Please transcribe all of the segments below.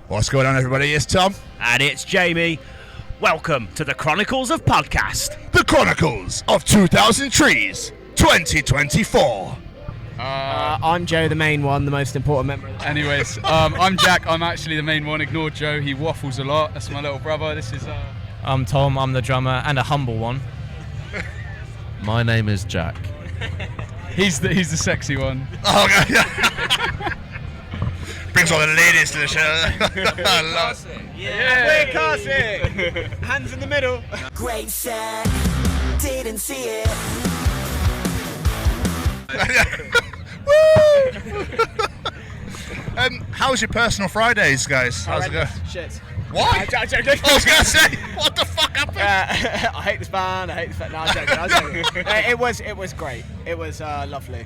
What's going on, everybody? It's Tom. And it's Jamie. Welcome to the Chronicles of Podcast. The Chronicles of 2000 Trees 2024. I'm Joe, the main one, the most important member of the Anyways, I'm Jack. I'm actually the main one. Ignore Joe. He waffles a lot. That's my little brother. This is... I'm Tom. I'm the drummer and a humble one. My name is Jack. He's the sexy one. Oh, God. Brings all the ladies to the show. I love it. Yeah. We're Carsick. Hands in the middle. Great set, didn't see it. Woo! How's your personal Fridays, guys? How's it going? Shit. What? I was going to say, what the fuck happened? I hate this band. I hate this band. No, I'm joking. It was great. It was lovely.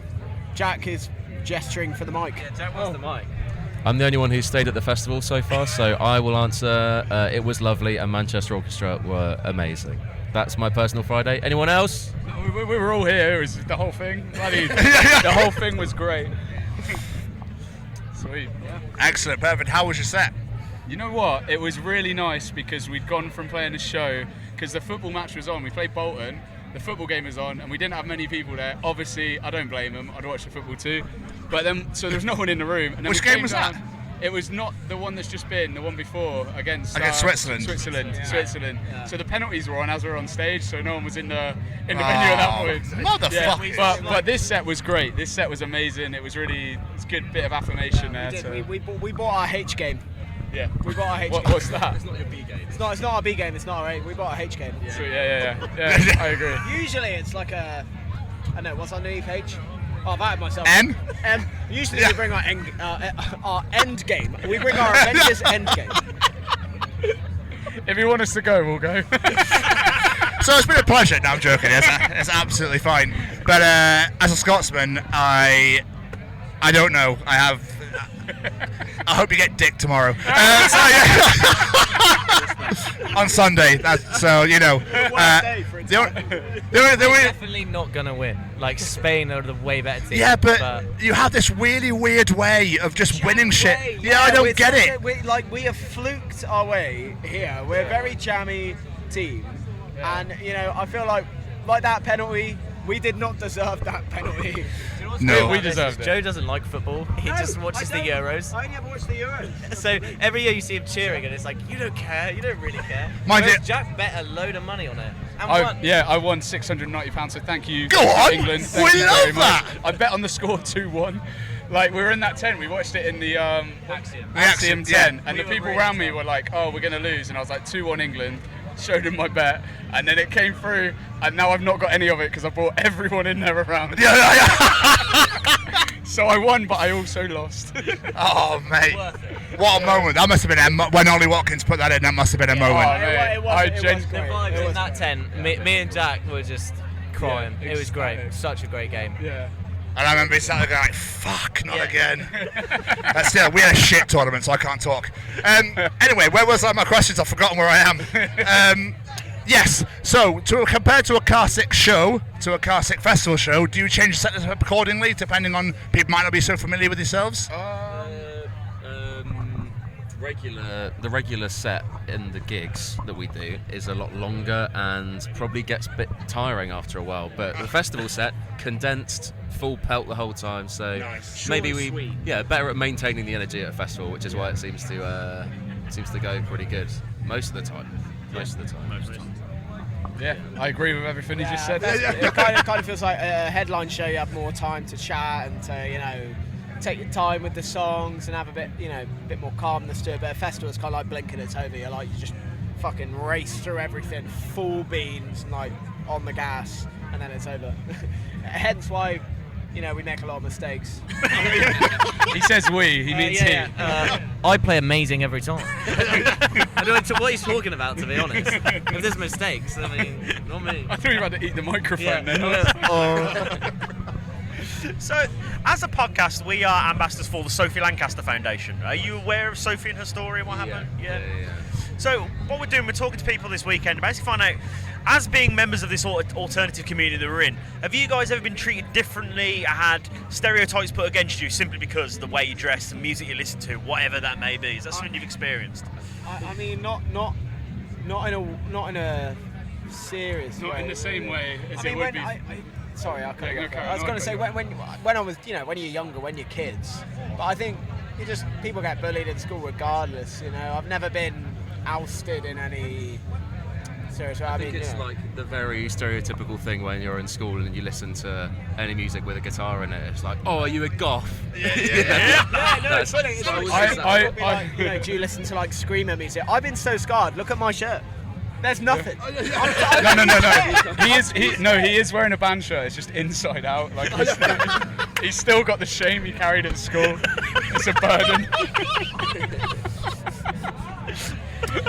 Jack is gesturing for the mic. Yeah, Jack wants the mic. I'm the only one who's stayed at the festival so far, so I will answer. It was lovely, and Manchester Orchestra were amazing. That's my personal Friday. Anyone else? We were all here. It was the whole thing. The whole thing was great. Sweet. Yeah. Excellent, perfect. How was your set? You know what? It was really nice because we'd gone from playing a show, because the football match was on. We played Bolton. The football game was on, and we didn't have many people there. Obviously, I don't blame them. I'd watch the football too. But then, so there was no one in the room. And then Which game was that? It was not the one that's just been, the one before, against Switzerland. Switzerland. Yeah. So the penalties were on as we were on stage, so no one was in the venue at that point. Motherfucker. Yeah, but this set was great. This set was amazing. It's a good bit of affirmation there. We bought our H game. Yeah. We bought our H game. What's that? It's not your B game. It's not our B game. It's not our A. We bought our H game. Yeah. Sweet, yeah. I agree. Usually it's like a, I don't know, what's underneath H? Oh, I've added myself. M? Usually we bring our end game. We bring our Avengers end game. If you want us to go, we'll go. So it's been a pleasure. No, I'm joking. It's absolutely fine. But as a Scotsman, I don't know. I hope you get dick tomorrow. On Sunday. So you know. They're definitely not gonna win. Like Spain are the way better team. Yeah, but you have this really weird way of just winning shit. Yeah, I don't get it. We have fluked our way here. We're a very jammy team, and you know I feel like that penalty. We did not deserve that penalty. No, we deserved it. Joe doesn't like football. He just watches the Euros. I only ever watch the Euros. So every year you see him cheering, and it's like you don't care. You don't really care. Mind Whereas you- Jack bet a load of money on it and I won. won £690. So thank you. Go on. England. We Thank you love very much. that. I bet on the score 2-1. Like we were in that tent. We watched it in the Axiom tent, yeah. and the people around me were like, "Oh, we're gonna lose," and I was like, 2-1 England. Showed them my bet, and then it came through, and now I've not got any of it because I brought everyone in there around. Yeah. So I won, but I also lost. Oh, mate. What a moment. That must have been when Ollie Watkins put that in. That must have been a moment. It was The great. vibes in that tent. Me and Jack were just crying. Yeah, It was great. ecstatic. Such a great game. Yeah. And I remember sat there going, like, fuck, not again. But still, we had a shit tournament, so I can't talk. Anyway, where was my questions? I've forgotten where I am. Yes, so compared to a Carsick show, to a Carsick festival show, do you change the set up accordingly, depending on people might not be so familiar with yourselves? The regular set in the gigs that we do is a lot longer and probably gets a bit tiring after a while. But the festival set, condensed, full pelt the whole time. So Nice. maybe Short and sweet. better at maintaining the energy at a festival, which is why it seems to go pretty good most of the time. Most of the time. Yeah, I agree with everything he just said. It kind of feels like a headline show. You have more time to chat and to take your time with the songs and have a bit more calmness to it. But a festival is kind of like blinking it's over. You just fucking race through everything, full beans, like on the gas, and then it's over. Hence why, we make a lot of mistakes. He says we, he means he. I play amazing every time. I don't know what he's talking about, to be honest. If there's mistakes, I mean, not me. I thought you were about to eat the microphone then. So, as a podcast, we are ambassadors for the Sophie Lancaster Foundation. Are you aware of Sophie and her story and what happened? Yeah. So, what we're doing, we're talking to people this weekend to basically find out, as being members of this alternative community that we're in, have you guys ever been treated differently, had stereotypes put against you simply because of the way you dress, the music you listen to, whatever that may be? Is that something you've experienced? I mean, not in a serious way. Not in the same way as I mean, it would when be. sorry, I cut you off. carry I was on, going to say carry when I was, when you're younger, when you're kids. But I think people get bullied in school regardless. I've never been ousted in any serious way. I think it's like the very stereotypical thing when you're in school and you listen to any music with a guitar in it. It's like, oh, are you a goth? No, it's funny. It's I- like, do you listen to like screamer music? I've been so scarred. Look at my shirt. There's nothing. No. He is wearing a band shirt. It's just inside out. Like he's still got the shame he carried at school. It's a burden.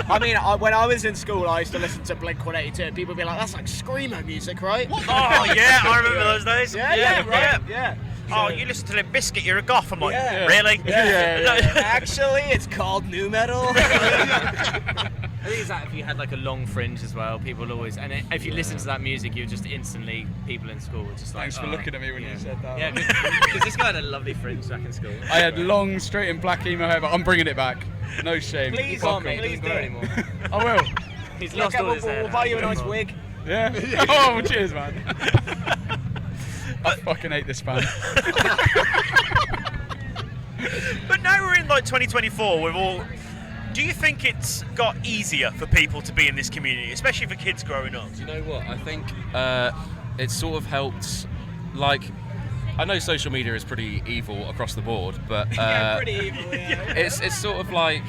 I mean, when I was in school, I used to listen to Blink-182, and people would be like, "That's like screamer music, right?" Oh, yeah, I remember those days. Yeah. Oh, you listen to Limp Bizkit, you're a goth. I'm like, Yeah. really? Actually, it's called nu metal. I think it's that if you had like a long fringe as well, people always, and if you listen to that music, you just instantly, people in school were just like, Thanks for looking at me when you said that. Yeah, because this guy had a lovely fringe back in school. I had long, straight and black emo hair, but I'm bringing it back. No shame. Please, Can't mate, please it doesn't do. grow anymore. I will. He's lost all his hair. We'll buy you a now. nice wig. Yeah. Oh, well, cheers, man. I fucking hate this band. But now we're in like 2024 with all. Do you think it's got easier for people to be in this community, especially for kids growing up? Do you know what? I think it sort of helped. Like, I know social media is pretty evil across the board, but Pretty evil, yeah. it's sort of like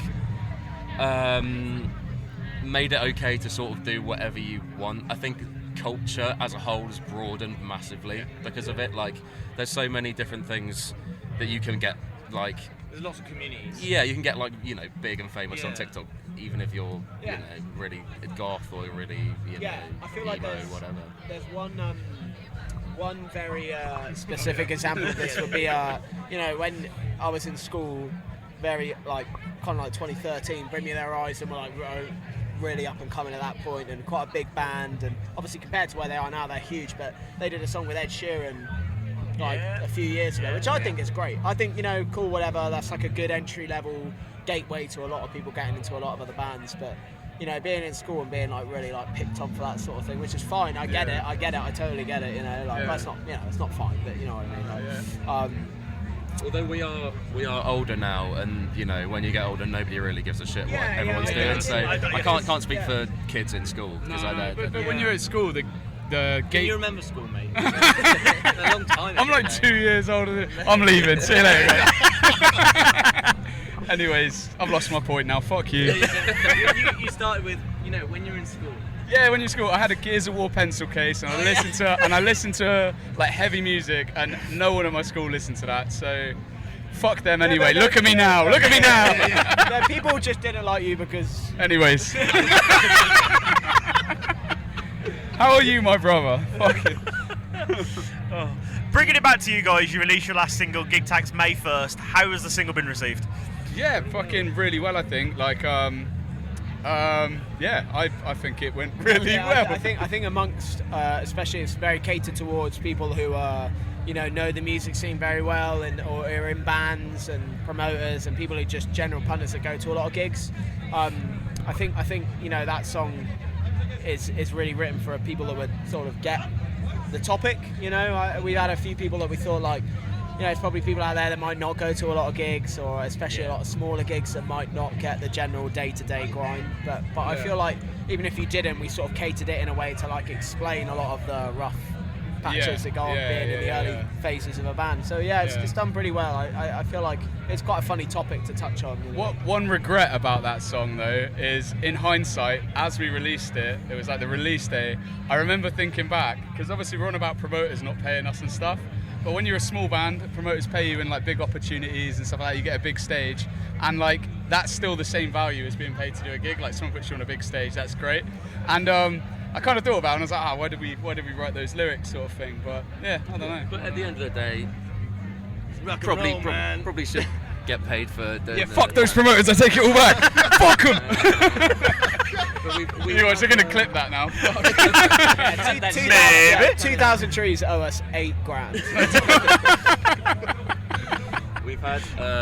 made it okay to sort of do whatever you want. I think culture as a whole has broadened massively because of it. Like, there's so many different things that you can get. Like, There's lots of communities. yeah, you can get like big and famous on Yeah. TikTok, even if you're Yeah. really goth or really I feel like emo, there's whatever. one very specific example of this would be when I was in school, very like kind of like 2013, Bring Me Their Eyes, and were like really up and coming at that point, and quite a big band, and obviously compared to where they are now, they're huge. But they did a song with Ed Sheeran like a few years ago, which I think is great. I think cool, whatever. That's like a good entry level gateway to a lot of people getting into a lot of other bands. But being in school and being like really like picked on for that sort of thing, which is fine. I get it. I totally get it. That's not it's not fine, but you know what I mean. Although we are older now, and when you get older, nobody really gives a shit what Yeah, everyone's yeah, doing. yeah. So I can't speak for kids in school because I don't. But when you're at school, the gate. You remember school, mate? A long time I'm ago, like mate. 2 years older. I'm leaving. See you later. Mate. Anyways, I've lost my point now. Fuck you. You started with, when you're in school. Yeah, when you're in school, I had a Gears of War pencil case, and I listened to like heavy music, and no one at my school listened to that. So, fuck them anyway. Look at me now. Look at me now. Yeah, people just didn't like you because. Anyways. How are you, my brother? Fucking. Bringing it back to you guys, you released your last single, Gig Tags, May 1st. How has the single been received? Yeah, fucking really well, I think. Like, I think it went really well. I think amongst, especially it's very catered towards people who know the music scene very well or are in bands and promoters and people who just general punters that go to a lot of gigs. I think that song is really written for people that would sort of get the topic. We had a few people that we thought like. It's probably people out there that might not go to a lot of gigs, or especially a lot of smaller gigs that might not get the general day-to-day grind. But I feel like even if you didn't, we sort of catered it in a way to like explain a lot of the rough patches that go on being in the early phases of a band. So it's done pretty well. I feel like it's quite a funny topic to touch on. What one regret about that song though is, in hindsight, as we released it, it was like the release day. I remember thinking back, because obviously we're on about promoters not paying us and stuff. But when you're a small band, promoters pay you in like big opportunities and stuff like that. You get a big stage, and like that's still the same value as being paid to do a gig. Like someone puts you on a big stage, that's great. And I kind of thought about it and I was like, why did we write those lyrics sort of thing? But yeah, I don't know. But at the end of the day, Rock and probably roll, man. probably should get paid for doing Yeah, fuck those promoters, I take it all back. Fuck them! But we You guys are going to clip that now. Maybe. 2,000 trees owe us £8,000. We've had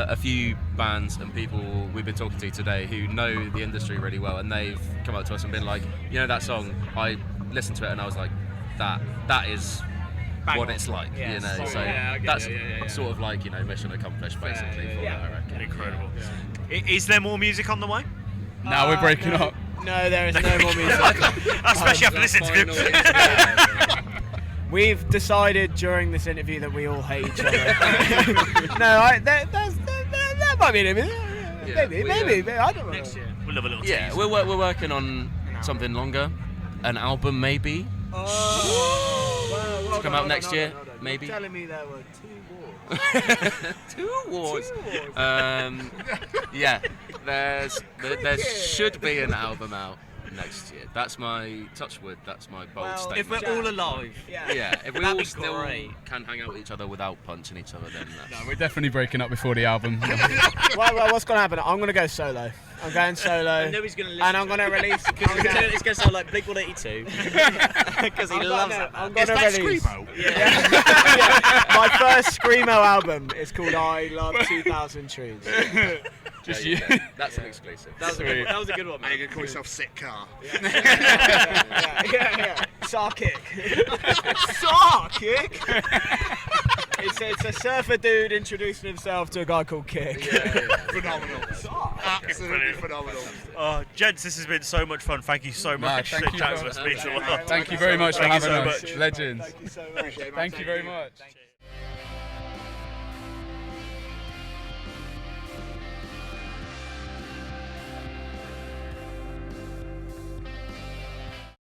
a few bands and people we've been talking to today who know the industry really well, and they've come up to us and been like, you know that song, I listened to it and I was like, that is what it's like, Yeah, you know. sorry. So Yeah, I get that's it, yeah. sort of like, you know, mission accomplished basically. For yeah. that, I reckon. Incredible. Is there more music on the way? Now we're breaking up. No, there is no more music. Especially after this interview. We've decided during this interview that we all hate each other. That might be an interview. Maybe. I don't know. Next year. We'll have a little Yeah, tease. we're working on something longer, an album maybe. To come out next year, maybe. You're telling me there were 2 wars. 2 wars. Yeah, there should be an album out next year. That's my touchwood. That's my bold Well, statement. If we're all alive. Yeah, if we That'd all be still great. can hang out with each other without punching each other, then that's... No, we're definitely breaking up before the album. Well, what's going to happen? I'm going to go solo. I'm going solo. Nobody's going to listen. And I'm going to release. It's going to sound like Blink 182 because he loves that. I'm Is going that to release. Screamo? Yeah. My first Screamo album is called I Love 2,000 Trees. Just Yeah, you. yeah, that's an exclusive. That was a good one, Are you man. going to call yourself Sick Car? Yeah. Saw kick. Saw kick. It's a surfer dude introducing himself to a guy called Kick. Phenomenal. Absolutely phenomenal. Gents, this has been so much fun. Thank you so much. thank you Chatting for- to us. Means a lot. Thank you very much for Thank you having so us. much. Legends. Thank you so much. Thank you very much.